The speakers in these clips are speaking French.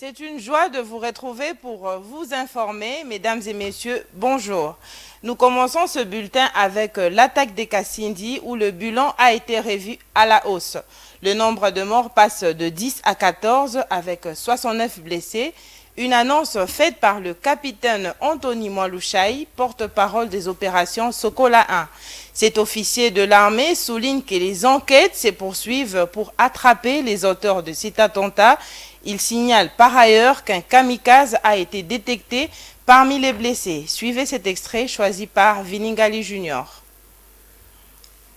C'est une joie de vous retrouver pour vous informer. Mesdames et messieurs, bonjour. Nous commençons ce bulletin avec l'attaque des Kassindi où le bilan a été revu à la hausse. Le nombre de morts passe de 10 à 14 avec 69 blessés. Une annonce faite par le capitaine Anthony Mwalushaï, porte-parole des opérations Sokola 1. Cet officier de l'armée souligne que les enquêtes se poursuivent pour attraper les auteurs de cet attentat. Il signale par ailleurs qu'un kamikaze a été détecté parmi les blessés. Suivez cet extrait choisi par Viningali Junior.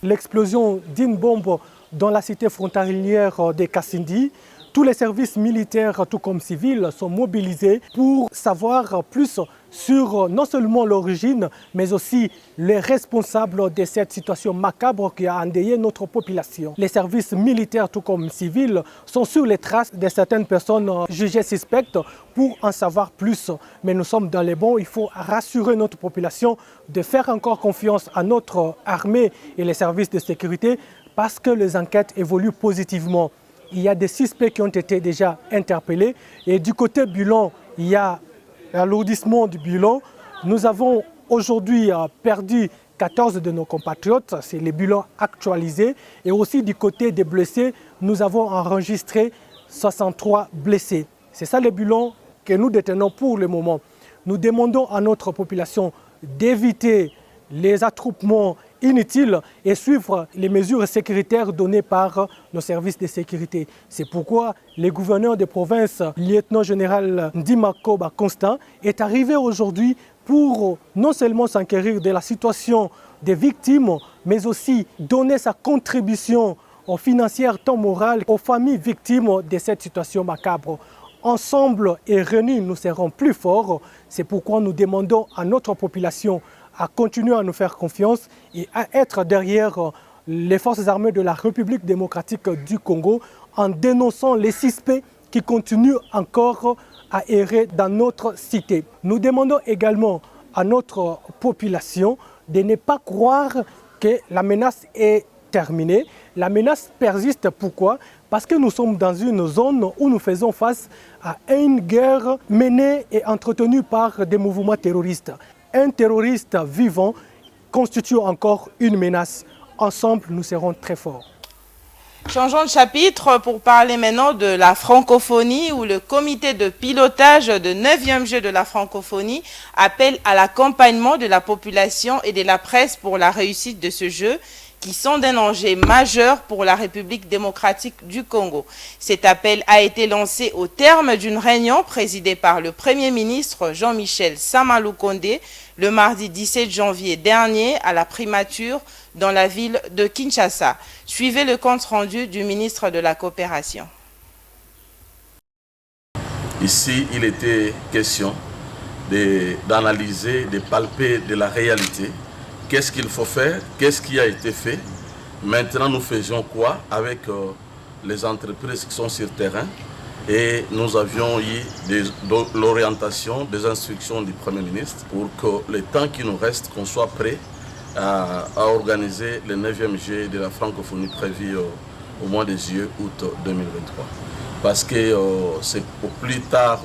L'explosion d'une bombe dans la cité frontalière des Kassindi. Tous les services militaires, tout comme civils, sont mobilisés pour savoir plus sur non seulement l'origine, mais aussi les responsables de cette situation macabre qui a endeuillé notre population. Les services militaires, tout comme civils, sont sur les traces de certaines personnes jugées suspectes pour en savoir plus. Mais nous sommes dans les bons, il faut rassurer notre population de faire encore confiance à notre armée et les services de sécurité parce que les enquêtes évoluent positivement. Il y a des suspects qui ont été déjà interpellés et du côté bilan, il y a l'alourdissement du bilan. Nous avons aujourd'hui perdu 14 de nos compatriotes, c'est les bilans actualisés. Et aussi du côté des blessés, nous avons enregistré 63 blessés. C'est ça le bilan que nous détenons pour le moment. Nous demandons à notre population d'éviter les attroupements inutiles et suivre les mesures sécuritaires données par nos services de sécurité. C'est pourquoi le gouverneur de province, lieutenant-général Ndimakoba Constant, est arrivé aujourd'hui pour non seulement s'enquérir de la situation des victimes, mais aussi donner sa contribution financière tant morale aux familles victimes de cette situation macabre. Ensemble et réunis, nous serons plus forts. C'est pourquoi nous demandons à notre population à continuer à nous faire confiance et à être derrière les forces armées de la République démocratique du Congo en dénonçant les suspects qui continuent encore à errer dans notre cité. Nous demandons également à notre population de ne pas croire que la menace est terminée. La menace persiste. Pourquoi? Parce que nous sommes dans une zone où nous faisons face à une guerre menée et entretenue par des mouvements terroristes. Un terroriste vivant constitue encore une menace. Ensemble, nous serons très forts. Changeons de chapitre pour parler maintenant de la francophonie où le comité de pilotage de 9e jeu de la francophonie appelle à l'accompagnement de la population et de la presse pour la réussite de ce jeu qui sont d'un enjeu majeur pour la République démocratique du Congo. Cet appel a été lancé au terme d'une réunion présidée par le Premier ministre Jean-Michel Sama-Lukonde le mardi 17 janvier dernier à la primature dans la ville de Kinshasa. Suivez le compte rendu du ministre de la Coopération. Ici, il était question d'analyser, de palper de la réalité. Qu'est-ce qu'il faut faire? Qu'est-ce qui a été fait? Maintenant, nous faisions quoi avec les entreprises qui sont sur terrain? Et nous avions eu l'orientation, des instructions du Premier ministre pour que le temps qui nous reste, qu'on soit prêt à organiser le 9e G de la francophonie prévu au mois de juillet, août 2023. Parce que c'est au plus tard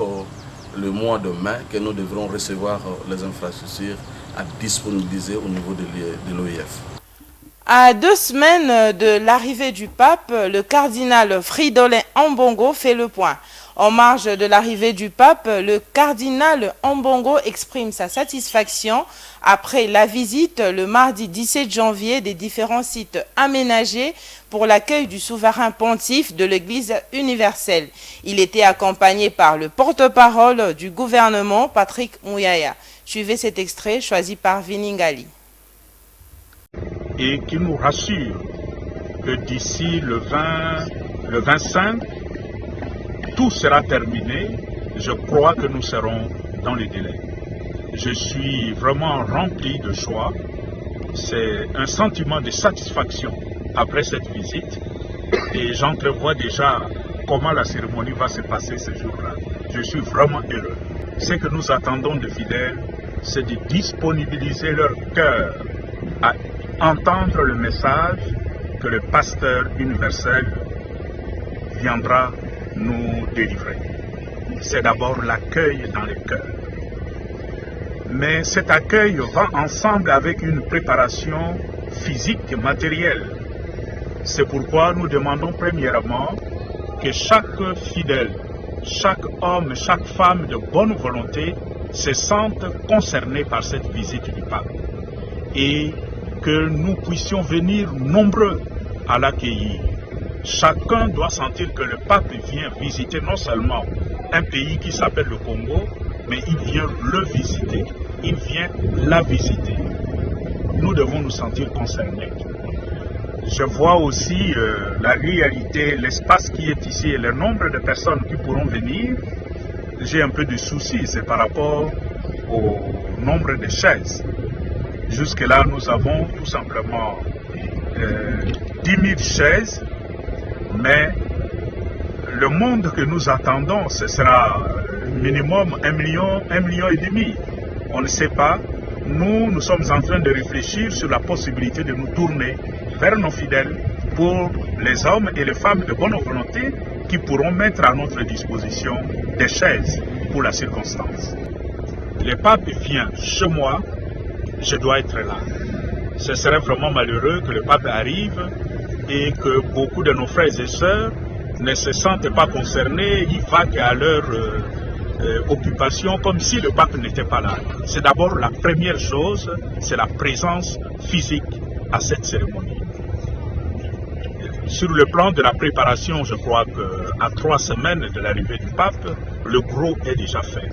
le mois de mai que nous devrons recevoir les infrastructures à disponibiliser au niveau de l'OIF. À 2 semaines de l'arrivée du pape, le cardinal Fridolin Ambongo fait le point. En marge de l'arrivée du pape, le cardinal Ambongo exprime sa satisfaction après la visite le mardi 17 janvier des différents sites aménagés pour l'accueil du souverain pontife de l'Église universelle. Il était accompagné par le porte-parole du gouvernement, Patrick Mouyaya. Suivez cet extrait choisi par Viningali. Et qui nous rassure que d'ici le 25, tout sera terminé. Je crois que nous serons dans les délais. Je suis vraiment rempli de joie. C'est un sentiment de satisfaction après cette visite. Et j'entrevois déjà comment la cérémonie va se passer ce jour-là. Je suis vraiment heureux. Ce que nous attendons de fidèles, c'est de disponibiliser leur cœur à entendre le message que le pasteur universel viendra nous délivrer. c'est d'abord l'accueil dans les cœurs. Mais cet accueil va ensemble avec une préparation physique, matérielle. C'est pourquoi nous demandons premièrement que chaque fidèle, chaque homme, chaque femme de bonne volonté se sente concerné par cette visite du pape et que nous puissions venir nombreux à l'accueillir. Chacun doit sentir que le pape vient visiter non seulement un pays qui s'appelle le Congo, mais il vient le visiter, il vient la visiter. Nous devons nous sentir concernés. Je vois aussi la réalité, l'espace qui est ici et le nombre de personnes qui pourront venir. J'ai un peu de soucis, c'est par rapport au nombre de chaises. Jusque-là, nous avons tout simplement 10 000 chaises, mais le monde que nous attendons, ce sera minimum 1 million et demi. On ne sait pas. Nous sommes en train de réfléchir sur la possibilité de nous tourner vers nos fidèles pour les hommes et les femmes de bonne volonté qui pourront mettre à notre disposition des chaises pour la circonstance. Le pape vient chez moi, je dois être là. Ce serait vraiment malheureux que le pape arrive et que beaucoup de nos frères et sœurs ne se sentent pas concernés, ils vaquent à leur occupation comme si le pape n'était pas là. C'est d'abord la première chose, c'est la présence physique à cette cérémonie. Sur le plan de la préparation, je crois qu'à 3 semaines de l'arrivée du pape, le gros est déjà fait.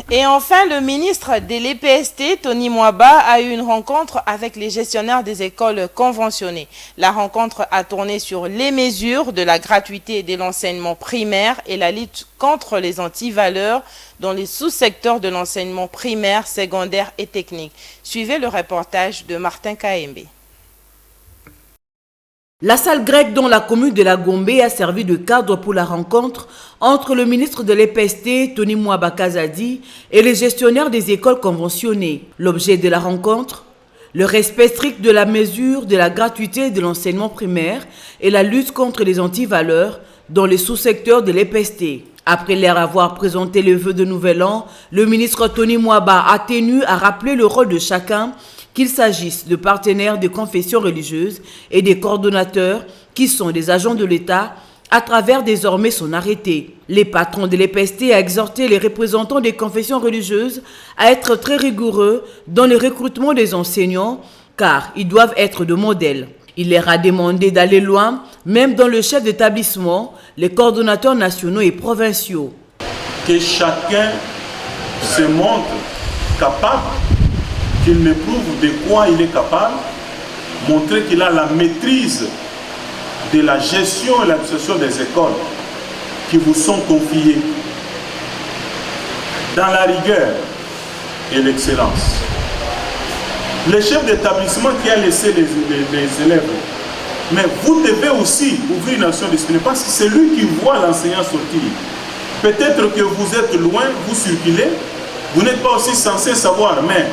Et enfin, le ministre de l'EPST, Tony Mwaba, a eu une rencontre avec les gestionnaires des écoles conventionnées. La rencontre a tourné sur les mesures de la gratuité de l'enseignement primaire et la lutte contre les antivaleurs dans les sous-secteurs de l'enseignement primaire, secondaire et technique. Suivez le reportage de Martin Kaembe. La salle grecque dans la commune de la Gombe a servi de cadre pour la rencontre entre le ministre de l'EPST, Tony Mwaba Kazadi, et les gestionnaires des écoles conventionnées. L'objet de la rencontre, le respect strict de la mesure de la gratuité de l'enseignement primaire et la lutte contre les antivaleurs dans les sous-secteurs de l'EPST. Après leur avoir présenté le vœu de Nouvel An, le ministre Tony Mwaba a tenu à rappeler le rôle de chacun, qu'il s'agisse de partenaires de confessions religieuses et des coordonnateurs qui sont des agents de l'État à travers désormais son arrêté. Les patrons de l'EPST a exhorté les représentants des confessions religieuses à être très rigoureux dans le recrutement des enseignants car ils doivent être de modèles. Il leur a demandé d'aller loin, même dans le chef d'établissement, les coordonnateurs nationaux et provinciaux. Que chacun se montre capable, qu'il ne prouve de quoi il est capable, montrer qu'il a la maîtrise de la gestion et l'administration des écoles qui vous sont confiées dans la rigueur et l'excellence. Le chef d'établissement qui a laissé les élèves, mais vous devez aussi ouvrir une action discipline parce que c'est lui qui voit l'enseignant sortir. Peut-être que vous êtes loin, vous circulez, vous n'êtes pas aussi censé savoir, mais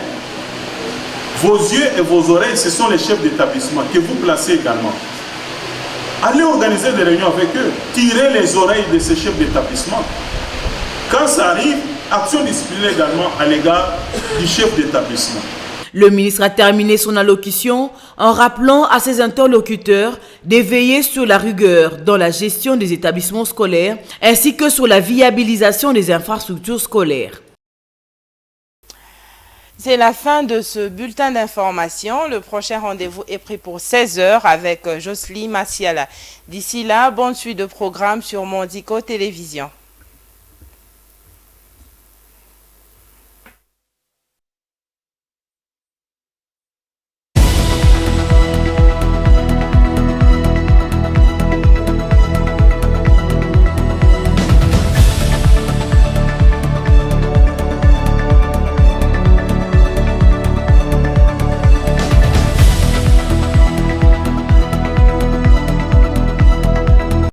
vos yeux et vos oreilles, ce sont les chefs d'établissement que vous placez également. Allez organiser des réunions avec eux, tirez les oreilles de ces chefs d'établissement. Quand ça arrive, action disciplinaire également à l'égard du chef d'établissement. Le ministre a terminé son allocution en rappelant à ses interlocuteurs de veiller sur la rigueur dans la gestion des établissements scolaires ainsi que sur la viabilisation des infrastructures scolaires. C'est la fin de ce bulletin d'information. Le prochain rendez-vous est pris pour 16h avec Jocelyne Massiala. D'ici là, bonne suite de programmes sur Mondico Télévision.